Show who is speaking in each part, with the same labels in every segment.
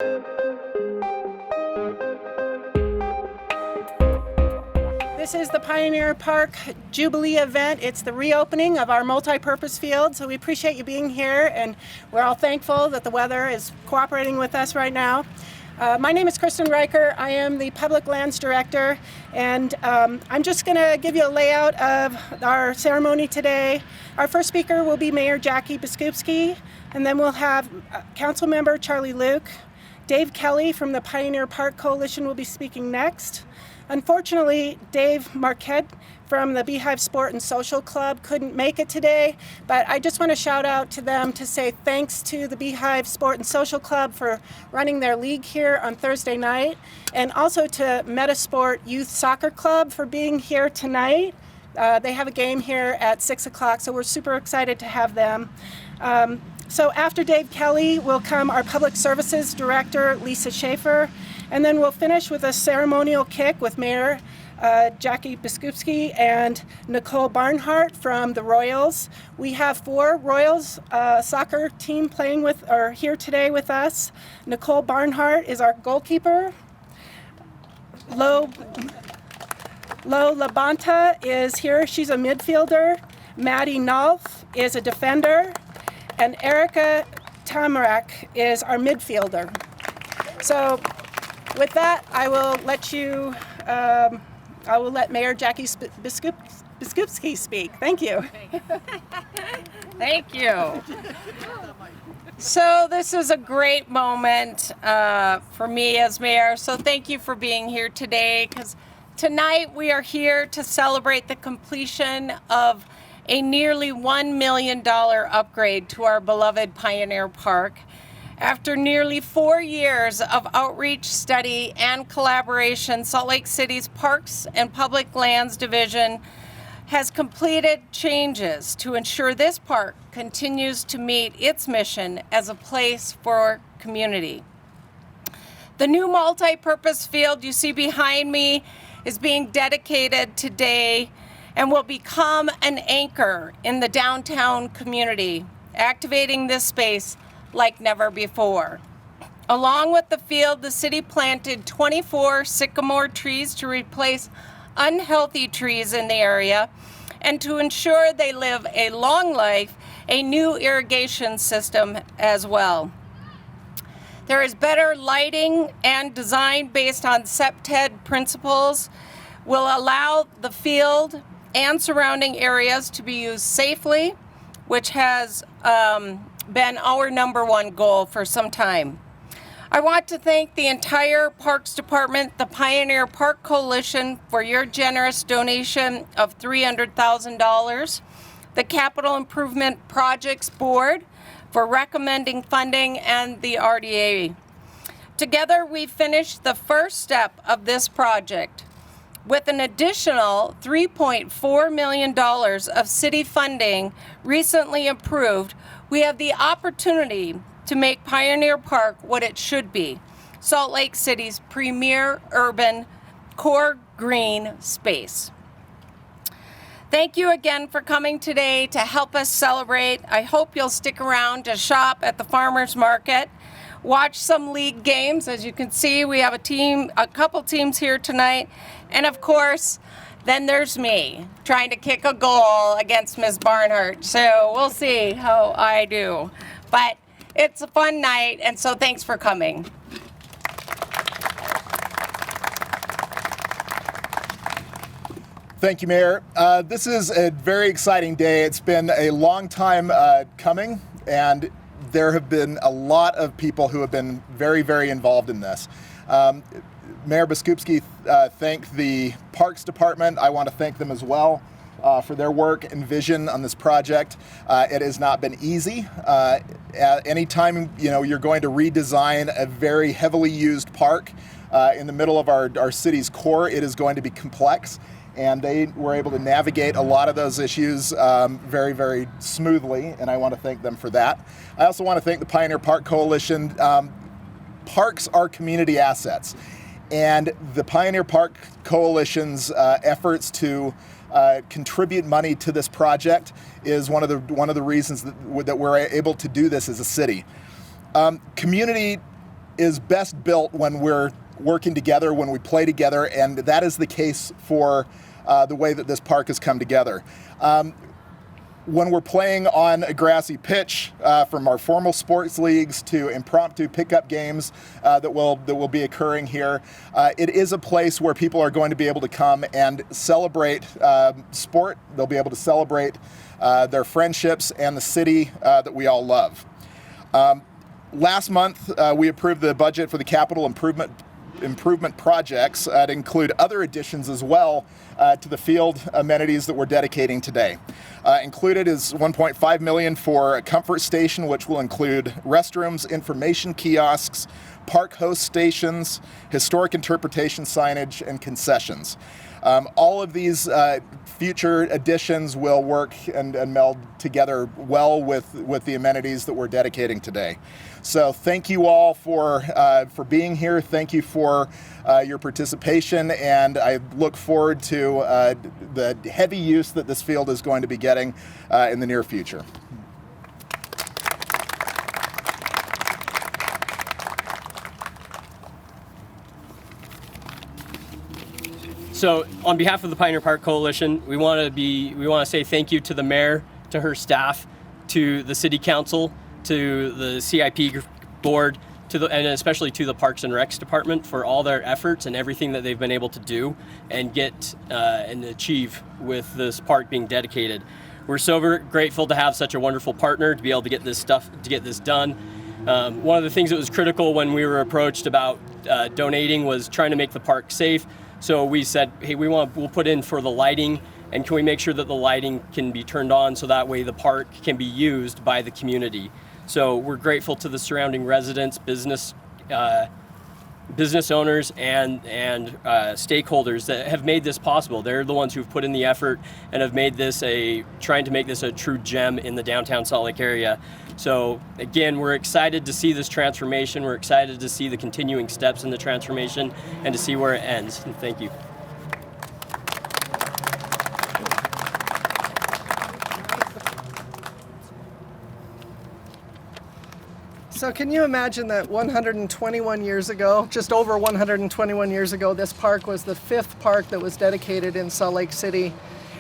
Speaker 1: This is the Pioneer Park Jubilee event. It's the reopening of our multi-purpose field, so we appreciate you being here, and we're all thankful that the weather is cooperating with us right now. My name is Kristen Riker. I am the Public Lands Director, and I'm just going to give you a layout of our ceremony today. Our first speaker will be Mayor Jackie Biskupski, and then we'll have Council Member Charlie Luke. Dave Kelly from the Pioneer Park Coalition will be speaking next. Unfortunately, Dave Marquette from the Beehive Sport and Social Club couldn't make it today, but I just want to shout out to them to say thanks to the Beehive Sport and Social Club for running their league here on Thursday night, and also to Metasport Youth Soccer Club for being here tonight. They have a game here at 6 o'clock, so we're super excited to have them. So after Dave Kelly will come our Public Services Director, Lisa Schaefer, and then we'll finish with a ceremonial kick with Mayor Jackie Biskupski and Nicole Barnhart from the Royals. We have 4 Royals soccer team playing with, or here today with us. Nicole Barnhart is our goalkeeper. Lo Labanta is here. She's a midfielder. Maddie Nolf is a defender. And Erica Tamarak is our midfielder. So with that, I will let Mayor Jackie Biskupski speak. Thank you.
Speaker 2: Thank you. So this is a great moment for me as mayor. So thank you for being here today, because tonight we are here to celebrate the completion of a nearly $1 million upgrade to our beloved Pioneer Park. After nearly 4 years of outreach, study, and collaboration, Salt Lake City's Parks and Public Lands Division has completed changes to ensure this park continues to meet its mission as a place for community. The new multi-purpose field you see behind me is being dedicated today and will become an anchor in the downtown community, activating this space like never before. Along with the field, the city planted 24 sycamore trees to replace unhealthy trees in the area, and to ensure they live a long life, a new irrigation system as well. There is better lighting and design based on SEPTED principles will allow the field and surrounding areas to be used safely, which has been our #1 goal for some time. I want to thank the entire Parks Department, the Pioneer Park Coalition for your generous donation of $300,000, the Capital Improvement Projects Board for recommending funding, and the RDA. Together we finished the first step of this project. With an additional $3.4 million of city funding recently approved, we have the opportunity to make Pioneer Park what it should be, Salt Lake City's premier urban core green space. Thank you again for coming today to help us celebrate. I hope you'll stick around to shop at the farmers market, watch some league games. As you can see, we have a couple teams here tonight. And of course, then there's me trying to kick a goal against Ms. Barnhart. So we'll see how I do. But it's a fun night, and so thanks for coming.
Speaker 3: Thank you, Mayor. This is a very exciting day. It's been a long time coming, and there have been a lot of people who have been very, very involved in this. Mayor Biskupski thanked the Parks Department. I want to thank them as well for their work and vision on this project. It has not been easy. Anytime you're going to redesign a very heavily used park in the middle of our city's core, it is going to be complex. And they were able to navigate a lot of those issues very, very smoothly, and I want to thank them for that. I also want to thank the Pioneer Park Coalition. Parks are community assets, and the Pioneer Park Coalition's efforts to contribute money to this project is one of the reasons that we're able to do this as a city. Community is best built when we're working together, when we play together, and that is the case for the way that this park has come together. When we're playing on a grassy pitch, from our formal sports leagues to impromptu pickup games that will be occurring here, it is a place where people are going to be able to come and celebrate sport. They'll be able to celebrate their friendships and the city that we all love. Last month, we approved the budget for the capital improvement projects to include other additions as well to the field amenities that we're dedicating today. Included is $1.5 million for a comfort station, which will include restrooms, information kiosks, park host stations, historic interpretation signage, and concessions. All of these future additions will work and meld together well with the amenities that we're dedicating today. So thank you all for being here. Thank you for your participation, and I look forward to the heavy use that this field is going to be getting in the near future.
Speaker 4: So on behalf of the Pioneer Park Coalition, we want to say thank you to the mayor, to her staff, to the city council, to the CIP board, and especially to the Parks and Recs department for all their efforts and everything that they've been able to do and get and achieve with this park being dedicated. We're so grateful to have such a wonderful partner to be able to get this done. One of the things that was critical when we were approached about donating was trying to make the park safe. So we said, hey, we'll put in for the lighting, and can we make sure that the lighting can be turned on so that way the park can be used by the community. So we're grateful to the surrounding residents, business owners, and stakeholders that have made this possible. They're the ones who've put in the effort and have made this trying to make this a true gem in the downtown Salt Lake area. So again, we're excited to see this transformation. We're excited to see the continuing steps in the transformation and to see where it ends. And thank you.
Speaker 5: So can you imagine that 121 years ago, just over 121 years ago, this park was the 5th park that was dedicated in Salt Lake City.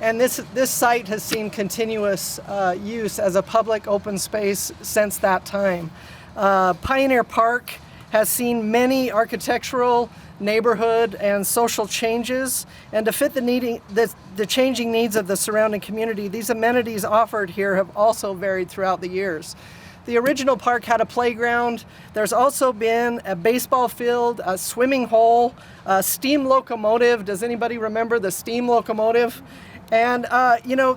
Speaker 5: And this site has seen continuous use as a public open space since that time. Pioneer Park has seen many architectural, neighborhood, and social changes. And to fit the changing needs of the surrounding community, these amenities offered here have also varied throughout the years. The original park had a playground. There's also been a baseball field, a swimming hole, a steam locomotive. Does anybody remember the steam locomotive? And,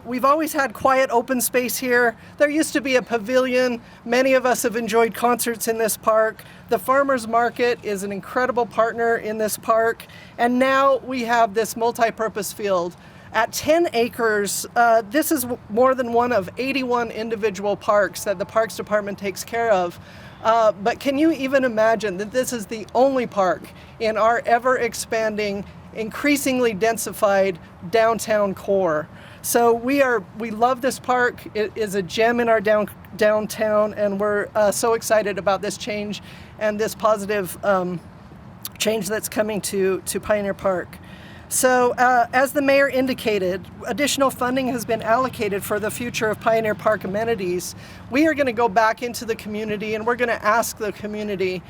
Speaker 5: we've always had quiet open space here. There used to be a pavilion. Many of us have enjoyed concerts in this park. The farmers market is an incredible partner in this park. And now we have this multi-purpose field. At 10 acres, this is more than one of 81 individual parks that the Parks Department takes care of. But can you even imagine that this is the only park in our ever-expanding, increasingly densified downtown core? So we love this park. It is a gem in our downtown, and we're so excited about this change and this positive change that's coming to Pioneer Park. So as the mayor indicated, additional funding has been allocated for the future of Pioneer Park amenities. We are going to go back into the community and we're going to ask the community.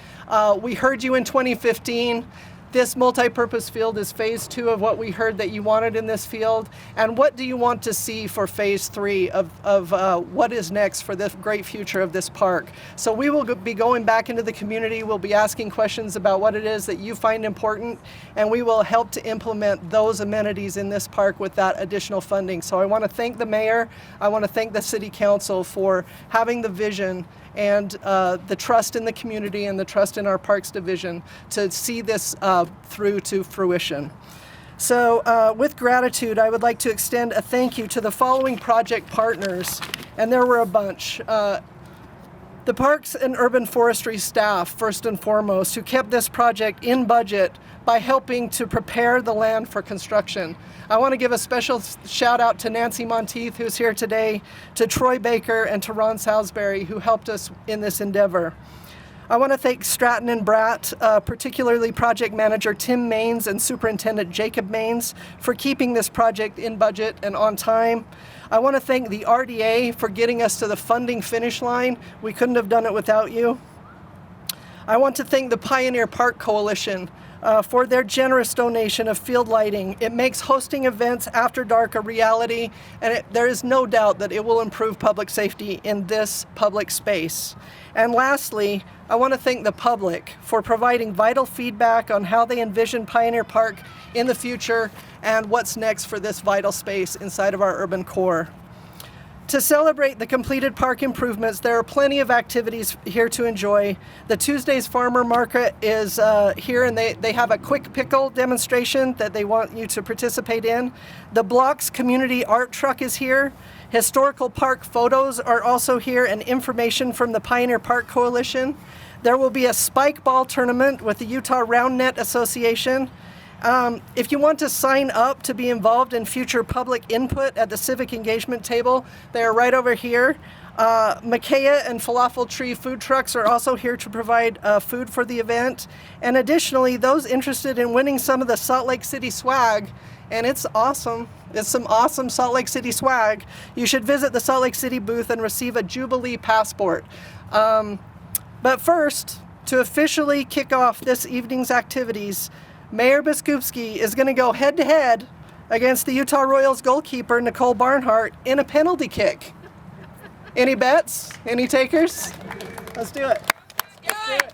Speaker 5: We heard you in 2015. This multi-purpose field is phase 2 of what we heard that you wanted in this field. And what do you want to see for phase 3 of what is next for the great future of this park? So we will be going back into the community. We'll be asking questions about what it is that you find important, and we will help to implement those amenities in this park with that additional funding. So I want to thank the mayor. I want to thank the city council for having the vision and the trust in the community and the trust in our Parks Division to see this through to fruition. So with gratitude, I would like to extend a thank you to the following project partners, and there were a bunch. The Parks and Urban Forestry staff, first and foremost, who kept this project in budget by helping to prepare the land for construction. I want to give a special shout out to Nancy Monteith, who's here today, to Troy Baker, and to Ron Salisbury, who helped us in this endeavor. I want to thank Stratton and Bratt, particularly project manager Tim Maines and superintendent Jacob Maines, for keeping this project in budget and on time. I want to thank the RDA for getting us to the funding finish line. We couldn't have done it without you. I want to thank the Pioneer Park Coalition for their generous donation of field lighting. It makes hosting events after dark a reality, and there is no doubt that it will improve public safety in this public space. And lastly, I want to thank the public for providing vital feedback on how they envision Pioneer Park in the future and what's next for this vital space inside of our urban core. To celebrate the completed park improvements, there are plenty of activities here to enjoy. The Tuesday's Farmer Market is here, and they have a quick pickle demonstration that they want you to participate in. The Blocks Community Art Truck is here. Historical park photos are also here, and information from the Pioneer Park Coalition. There will be a spike ball tournament with the Utah Round Net Association. If you want to sign up to be involved in future public input at the civic engagement table, they are right over here. Makaya and Falafel Tree food trucks are also here to provide food for the event. And additionally, those interested in winning some of the Salt Lake City swag, and it's awesome. It's some awesome Salt Lake City swag. You should visit the Salt Lake City booth and receive a Jubilee passport. But first, to officially kick off this evening's activities, Mayor Biskupski is going to go head-to-head against the Utah Royals goalkeeper, Nicole Barnhart, in a penalty kick. Any bets? Any takers? Let's do it.
Speaker 2: Let's do it.